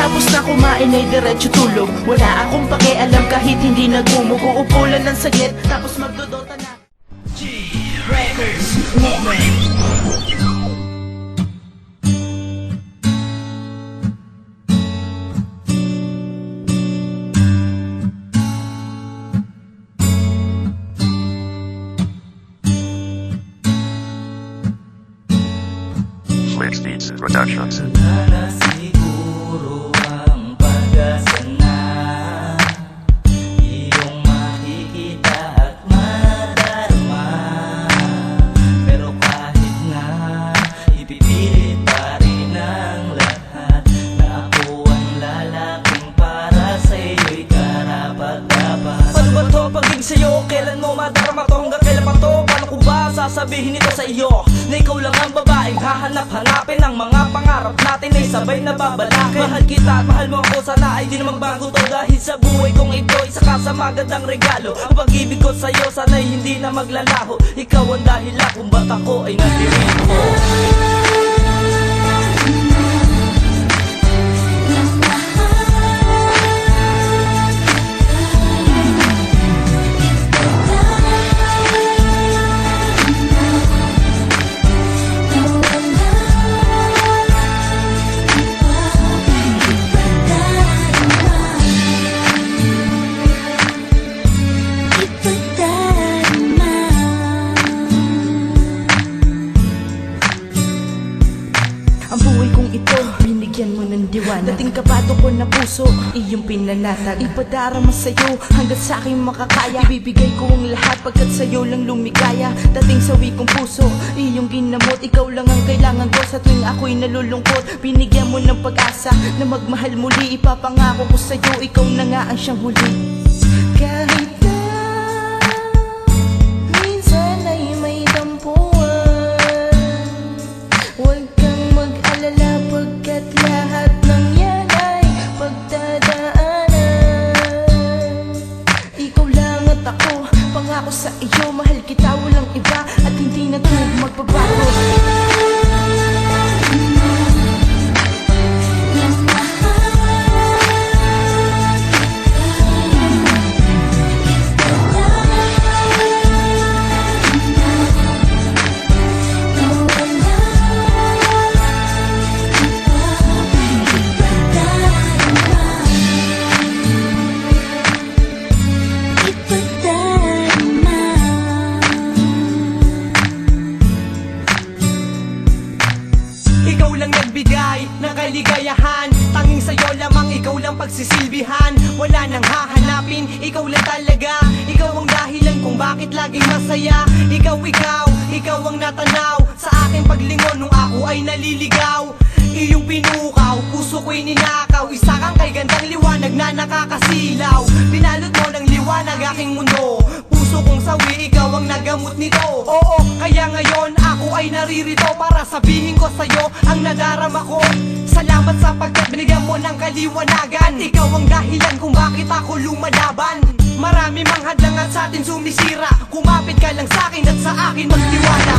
Pagkatapos na kumain ay diretso tulog. Wala akong pakialam kahit hindi nagmumugo. Upulan ng saglit, tapos magdodota na. G-Records Movement. Switch Beats Productions. Na siguro ang pag-asa na iyong makikita at madarama. Pero kahit na ipipilit pa rin ang lahat, na ako ang lalaking para sa'yo'y karapat-dapat. Paano ba to pag-ibig sa'yo? Kailan mo madarama to? Hanggang kailan pa to? Paano ko ba sasabihin ito sa iyo? Na ikaw lang ang babaeng hahanap-hanapin. Ang mga pangarap natin ay sabay na babalakin. Mahal kita at mahal mo ako, sana ay di na magbago to. Dahil sa buhay kong ito, isa ka sa magandang regalo. Ang pag-ibig ko sa'yo, sana'y hindi na maglalaho. Ikaw ang dahilan kung ba't ako ay natirito. Ang buhay kong ito, binigyan mo ng diwan. Dating kabato ko na puso, iyong pinanatag. Ipadarama sa'yo hanggat sa aking makakaya. Ibibigay ko ang lahat pagkat sa'yo lang lumigaya. Dating sawi kong puso, iyong ginamot. Ikaw lang ang kailangan ko sa tuwing ako'y nalulungkot. Binigyan mo ng pag-asa na magmahal muli. Ipapangako ko sa'yo, ikaw na nga ang siyang huli. Kahit ako sa iyo, mahal kita, walang iba. At hindi na ito magbabago. Ikaw lang nagbigay ng kaligayahan. Tanging sa'yo lamang, ikaw lang pagsisilbihan. Wala nang hahanapin, ikaw lang talaga. Ikaw ang dahilan kung bakit laging masaya. Ikaw ang natanaw sa aking paglingon nung ako ay naliligaw. Iyong pinukaw, puso ko'y ninakaw. Isa kang kay gandang liwanag na nakakasilaw. Pinalot mo ng liwanag aking mundo. Puso kong sawi, ikaw ang nagamot nito. Oo, kaya ngayon ako ay naririto para sabihin ko sa'yo ang nadarama ko. Salamat sapagkat binigyan mo ng kaliwanagan. Ikaw ang dahilan kung bakit ako lumalaban. Marami mang hadlangan sa atin sumisira. Kumapit ka lang sa'kin at sa akin magtiwala.